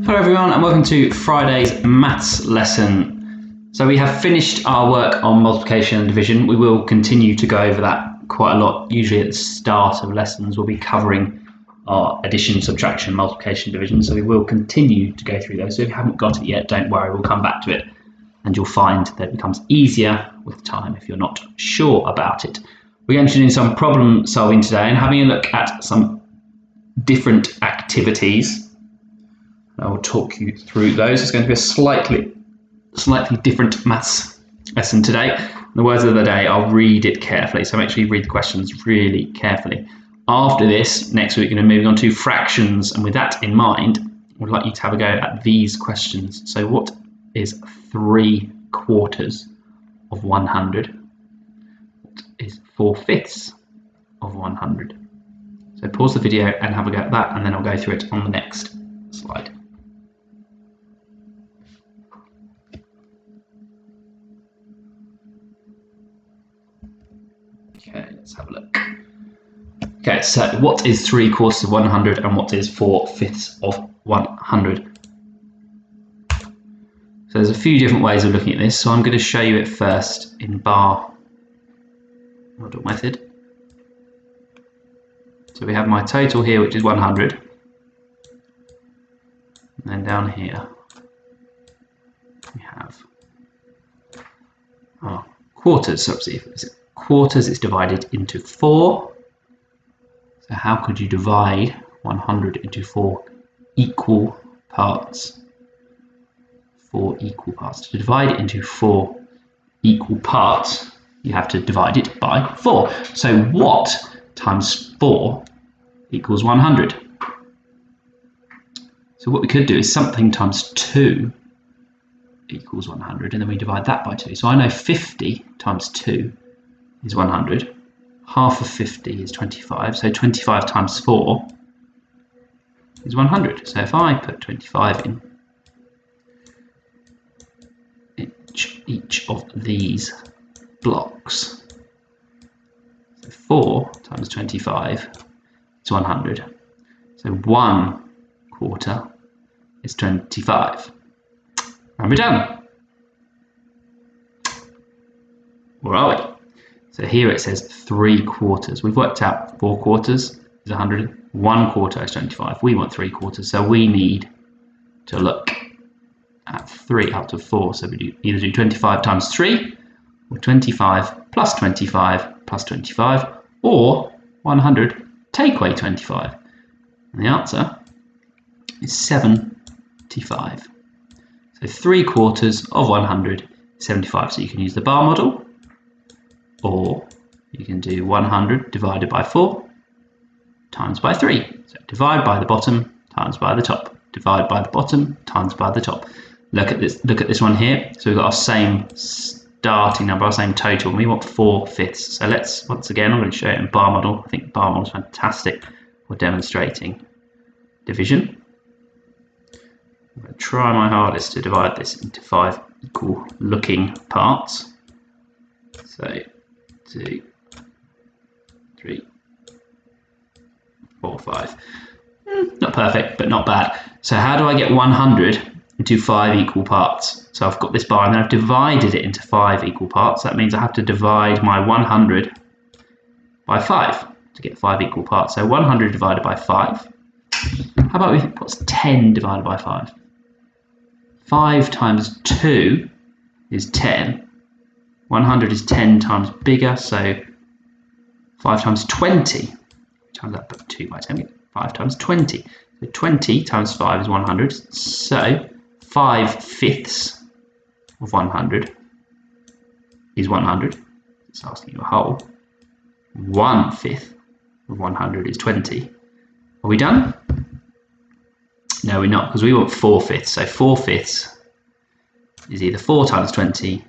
Hello everyone and welcome to Friday's maths lesson. So we have finished our work on multiplication and division. We will continue to go over that quite a lot. Usually at the start of lessons we'll be covering our addition, subtraction, multiplication, division. So we will continue to go through those. So if you haven't got it yet, don't worry, we'll come back to it. And you'll find that it becomes easier with time if you're not sure about it. We're going to do some problem solving today and having a look at some different activities. I will talk you through those. It's going to be a slightly different maths lesson today. The words of the day, I'll read it carefully, so make sure you read the questions really carefully. After this, next week, we're going to move on to fractions, and with that in mind, I'd like you to have a go at these questions. So what is 3/4 of 100? What is 4/5 of 100? So pause the video and have a go at that, and then I'll go through it on the next slide. Okay, let's have a look. Okay, so what is 3/4 of 100 and what is 4/5 of 100? So there's a few different ways of looking at this, so I'm going to show you it first in bar model method. So we have my total here, which is 100, and then down here we have our quarters. So obviously if it's quarters, it's divided into 4. So how could you divide 100 into 4 equal parts? 4 equal parts. To divide it into 4 equal parts, you have to divide it by 4. So what times 4 equals 100? So what we could do is something times 2 equals 100, and then we divide that by 2. So I know 50 times 2 is 100. Half of 50 is 25, so 25 times 4 is 100. So if I put 25 in each of these blocks, so 4 times 25 is 100. So 1/4 is 25. And we're done. Where are we? So here it says 3/4. We've worked out 4/4 is 100, 1/4 is 25. We want 3/4, so we need to look at 3 up to 4. So we either do 25 times 3, or 25 plus 25 plus 25, or 100 take away 25. And the answer is 75. So 3/4 of 100 is 75. So you can use the bar model, or you can do 100 divided by 4 times by 3. So divide by the bottom times by the top. Divide by the bottom times by the top. Look at this one here. So we've got our same starting number, our same total, and we want 4/5. So let's, once again, I'm going to show it in bar model. I think bar model is fantastic for demonstrating division. I'm going to try my hardest to divide this into 5 equal looking parts. So 2, 3, 4, 5. Not perfect, but not bad. So how do I get 100 into 5 equal parts? So I've got this bar and then I've divided it into 5 equal parts. That means I have to divide my 100 by 5 to get 5 equal parts. So 100 divided by 5. How about what's 10 divided by 5? 5 times 2 is 10. 100 is 10 times bigger, so 5 times 20. Times that, put 2 by 10. 5 times 20. So 20 times 5 is 100. So 5/5 of 100 is 100. It's asking you a whole. 1/5 of 100 is 20. Are we done? No, we're not, because we want 4/5. So 4/5 is either 4 times 20,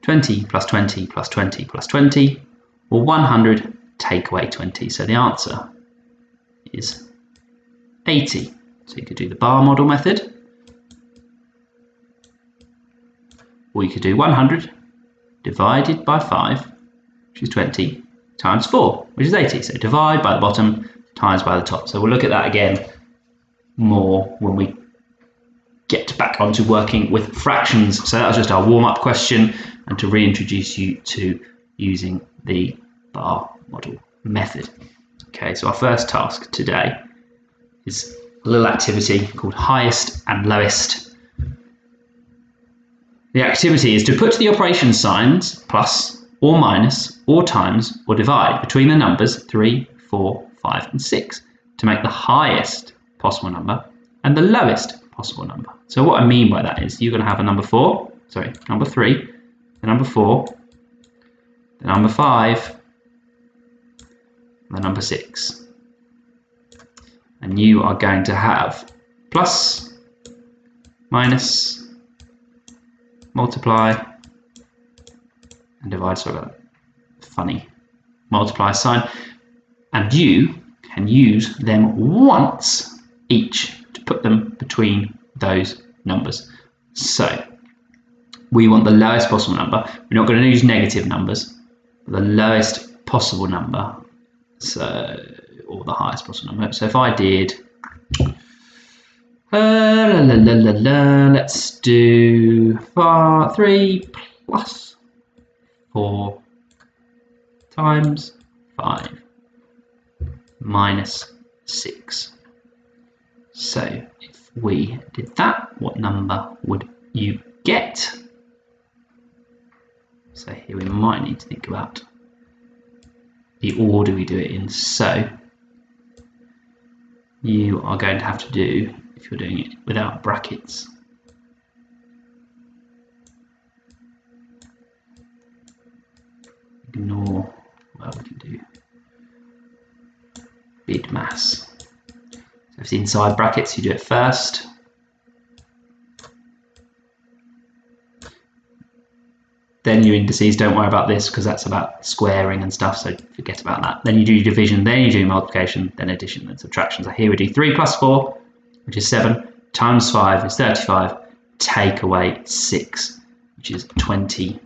20 plus 20 plus 20 plus 20, or 100 take away 20. So the answer is 80. So you could do the bar model method, or you could do 100 divided by 5, which is 20, times 4, which is 80. So divide by the bottom, times by the top. So we'll look at that again more when we get back onto working with fractions. So that was just our warm-up question, and to reintroduce you to using the bar model method. Okay, so our first task today is a little activity called highest and lowest. The activity is to put the operation signs plus or minus or times or divide between the numbers 3, 4, 5 and 6 to make the highest possible number and the lowest possible number. So what I mean by that is you're going to have a number 3, the number 4, the number 5, and the number 6. And you are going to have plus, minus, multiply, and divide. So I've got a funny multiply sign. And you can use them once each to put them between those numbers. So we want the lowest possible number. We're not going to use negative numbers, but the lowest possible number, so, or the highest possible number. So if I did, let's do 3 plus 4 times 5 minus 6. So if we did that, what number would you get? So here we might need to think about the order we do it in. So you are going to have to do, if you're doing it without brackets, ignore, well, we can do BIDMAS. So if it's inside brackets, you do it first. Then your indices, don't worry about this because that's about squaring and stuff, so forget about that. Then you do division, then you do multiplication, then addition and subtraction. So here we do 3 plus 4, which is 7, times 5 is 35, take away 6, which is 29.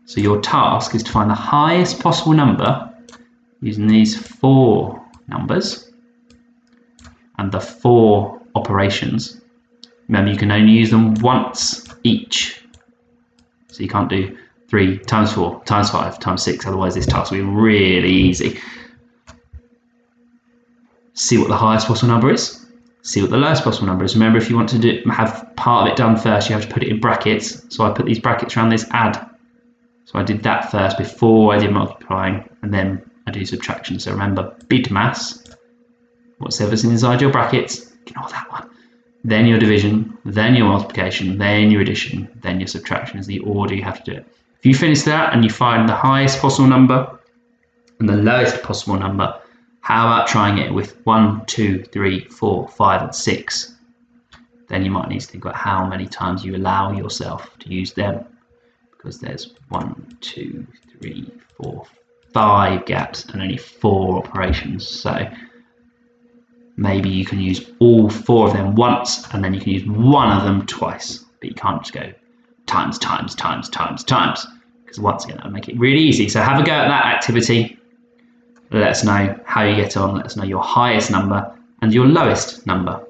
So your task is to find the highest possible number using these 4 numbers and the 4 operations. Remember, you can only use them once each. So you can't do 3 times 4 times 5 times 6, otherwise this task will be really easy. See what the highest possible number is. See what the lowest possible number is. Remember, if you want to have part of it done first, you have to put it in brackets. So I put these brackets around this add. So I did that first before I did multiplying, and then I do subtraction. So remember, BIDMAS, whatever's inside your brackets, ignore that one. Then your division, then your multiplication, then your addition, then your subtraction is the order you have to do it. If you finish that and you find the highest possible number and the lowest possible number, how about trying it with 1, 2, 3, 4, 5 and 6? Then you might need to think about how many times you allow yourself to use them, because there's 1, 2, 3, 4, 5 gaps and only 4 operations. So maybe you can use all 4 of them once, and then you can use one of them twice, but you can't just go times, times, times, times, times, because once again, that'll make it really easy. So have a go at that activity. Let us know how you get on. Let us know your highest number and your lowest number.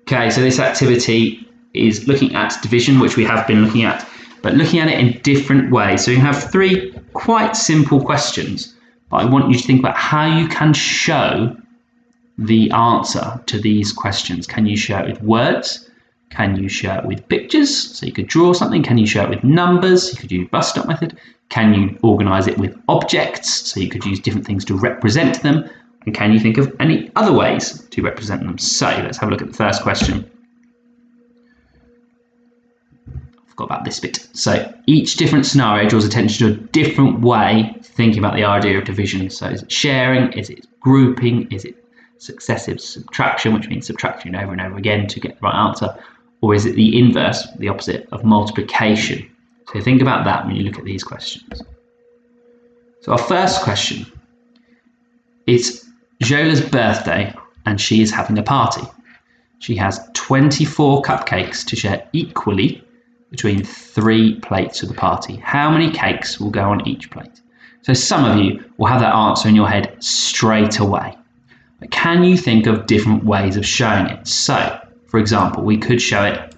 Okay, so this activity is looking at division, which we have been looking at, but looking at it in different ways. So you have 3 quite simple questions. I want you to think about how you can show the answer to these questions. Can you show it with words? Can you show it with pictures? So you could draw something. Can you show it with numbers? You could use bus stop method. Can you organize it with objects? So you could use different things to represent them. And can you think of any other ways to represent them? So let's have a look at the first question. Forgot about this bit. So each different scenario draws attention to a different way of thinking about the idea of division. So is it sharing? Is it grouping? Is it successive subtraction, which means subtracting over and over again to get the right answer? Or is it the inverse, the opposite of multiplication? So think about that when you look at these questions. So our first question is Jola's birthday and she is having a party. She has 24 cupcakes to share equally between 3 plates of the party. How many cakes will go on each plate? So some of you will have that answer in your head straight away. But can you think of different ways of showing it? So, for example, we could show it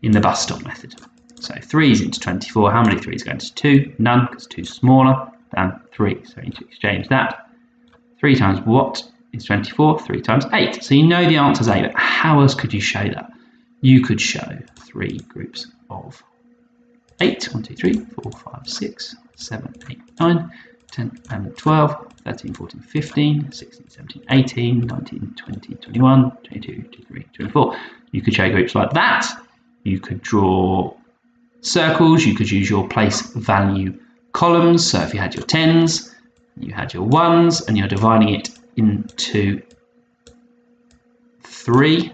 in the bus stop method. So 3 is into 24. How many 3's go into 2? None, because 2 is smaller than 3. So you need to exchange that. 3 times what is 24? 3 times 8. So you know the answer is 8, but how else could you show that? You could show 3 groups of 8. 1, 2, 3, 4, 5, 6, 7, 8, 9, 10, 11, 12, 13, 14, 15, 16, 17, 18, 19, 20, 21, 22, 23, 24. You could show groups like that. You could draw circles. You could use your place value columns. So if you had your 10s, you had your 1s, and you're dividing it into 3,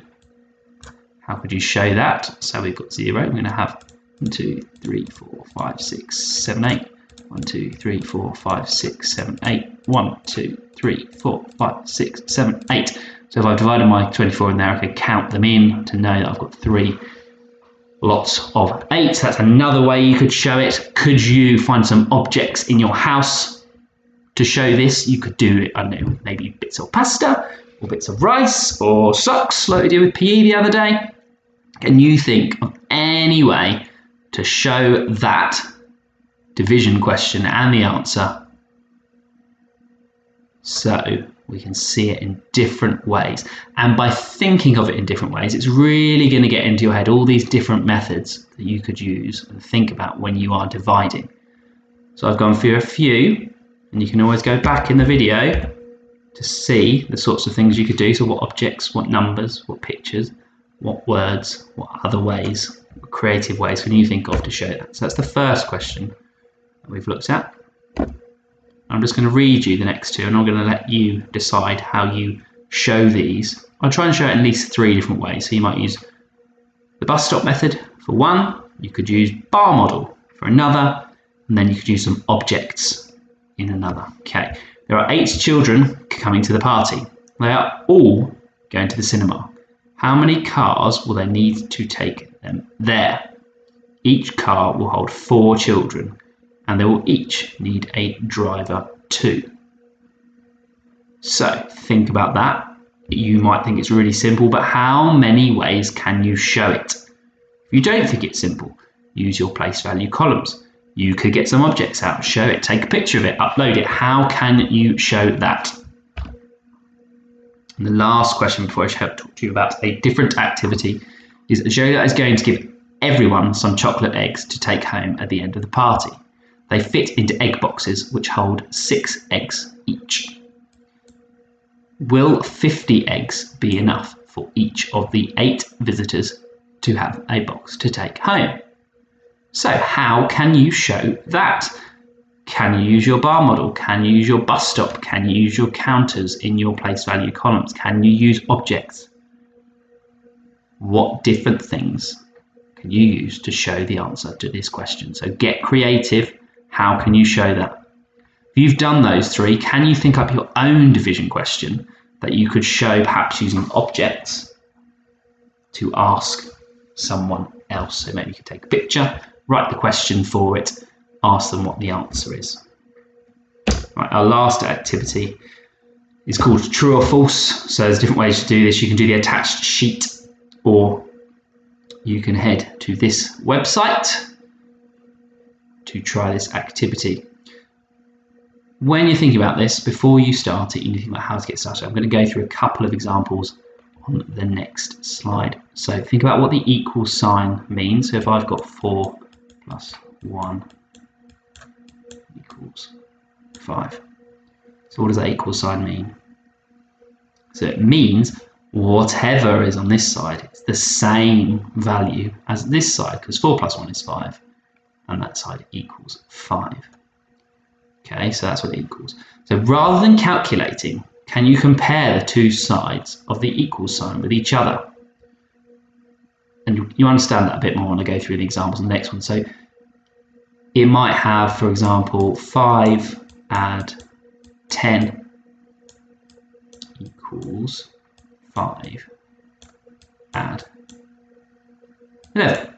how could you show that? So we've got 0. We're going to have 1, 2, 3, 4, 5, 6, 7, 8. 1, 2, 3, 4, 5, 6, 7, 8. 1, 2, 3, 4, 5, 6, 7, 8. So if I've divided my 24 in there, I could count them in to know that I've got 3 lots of 8. That's another way you could show it. Could you find some objects in your house to show this? You could do it, I don't know, maybe bits of pasta or bits of rice or socks like we did with PE the other day. Can you think of any way to show that division question and the answer so we can see it in different ways? And by thinking of it in different ways, it's really going to get into your head all these different methods that you could use and think about when you are dividing. So I've gone through a few, and you can always go back in the video to see the sorts of things you could do. So what objects, what numbers, what pictures, what words, what other ways, what creative ways can you think of to show that? So that's the first question that we've looked at. I'm just going to read you the next two, and I'm going to let you decide how you show these. I'll try and show it in at least 3 different ways. So you might use the bus stop method for one, you could use bar model for another, and then you could use some objects in another. Okay, there are 8 children coming to the party. They are all going to the cinema. How many cars will they need to take them there? Each car will hold 4 children, and they will each need a driver too. So think about that. You might think it's really simple, but how many ways can you show it? If you don't think it's simple, use your place value columns. You could get some objects out, show it, take a picture of it, upload it. How can you show that? And the last question before I talk to you about a different activity is Jola is going to give everyone some chocolate eggs to take home at the end of the party. They fit into egg boxes which hold 6 eggs each. Will 50 eggs be enough for each of the 8 visitors to have a box to take home? So how can you show that? Can you use your bar model? Can you use your bus stop? Can you use your counters in your place value columns? Can you use objects? What different things can you use to show the answer to this question? So get creative. How can you show that? If you've done those 3, can you think up your own division question that you could show perhaps using objects to ask someone else? So maybe you could take a picture, write the question for it, ask them what the answer is. Right, our last activity is called true or false. So there's different ways to do this. You can do the attached sheet, or you can head to this website to try this activity. When you're thinking about this, before you start it, you need to think about how to get started. I'm going to go through a couple of examples on the next slide. So think about what the equal sign means. So if I've got 4 plus 1 equals 5. So what does that equal sign mean? So it means whatever is on this side, it's the same value as this side, because 4 plus 1 is 5, and that side equals 5. Okay, so that's what it equals. So rather than calculating, can you compare the 2 sides of the equal sign with each other? And you understand that a bit more when I go through the examples in the next one. So it might have, for example, 5 add 10 equals 5 add 11.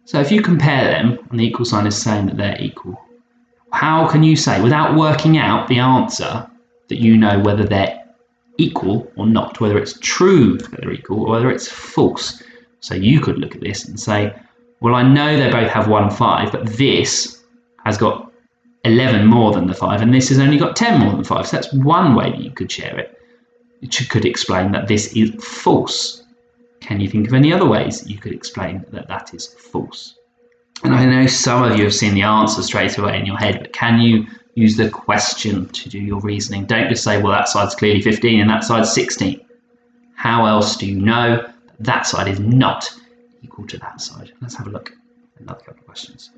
So if you compare them and the equal sign is saying that they're equal, how can you say, without working out the answer that you know whether they're equal or not, whether it's true that they're equal or whether it's false. So you could look at this and say, well, I know they both have 1 5, but this has got 11 more than the 5, and this has only got 10 more than 5. So that's one way that you could share it. It could explain that this is false. Can you think of any other ways you could explain that that is false? And I know some of you have seen the answer straight away in your head, but can you use the question to do your reasoning? Don't just say, well, that side's clearly 15 and that side's 16. How else do you know that side is not equal to that side? Let's have a look at another couple of questions.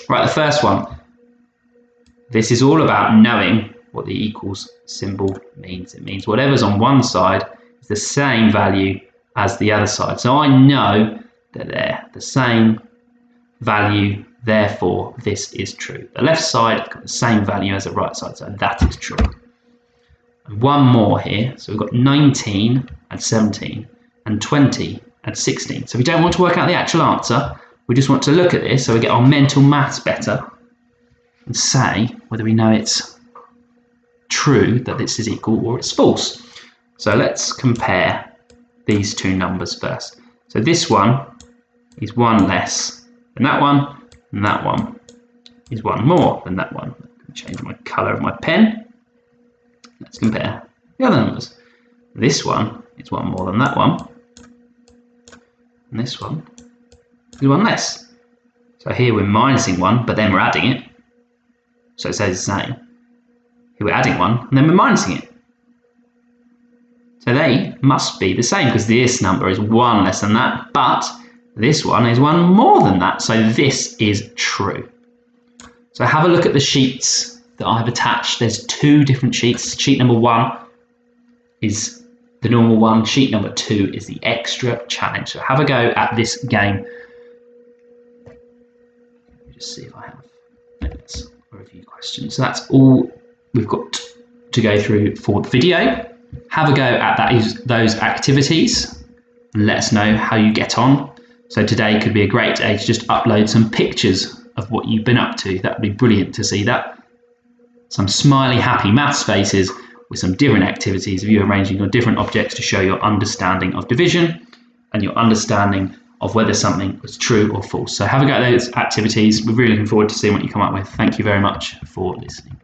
Right, the first one. This is all about knowing what the equals symbol means. It means whatever's on one side is the same value as the other side. So I know that they're the same value, therefore this is true. The left side has got the same value as the right side, so that is true. And one more here, so we've got 19 and 17 and 20 and 16. So we don't want to work out the actual answer, we just want to look at this so we get our mental maths better and say whether we know it's true that this is equal or it's false. So let's compare these two numbers first. So this one is 1 less than that one, and that one is 1 more than that one. I'm going to change my colour of my pen. Let's compare the other numbers. This one is 1 more than that one, and this one is 1 less. So here we're minusing 1, but then we're adding it. So it says the same. Here we're adding 1, and then we're minusing it. So they must be the same because this number is 1 less than that, but this one is 1 more than that, so this is true. So have a look at the sheets that I have attached. There's 2 different sheets. Sheet number 1 is the normal one. Sheet number 2 is the extra challenge. So have a go at this game. Let me just see if I have minutes or a few questions. So that's all we've got to go through for the video. Have a go at those activities and let us know how you get on. So today could be a great day to just upload some pictures of what you've been up to. That would be brilliant to see that. Some smiley, happy maths faces with some different activities of you arranging your different objects to show your understanding of division and your understanding of whether something was true or false. So have a go at those activities. We're really looking forward to seeing what you come up with. Thank you very much for listening.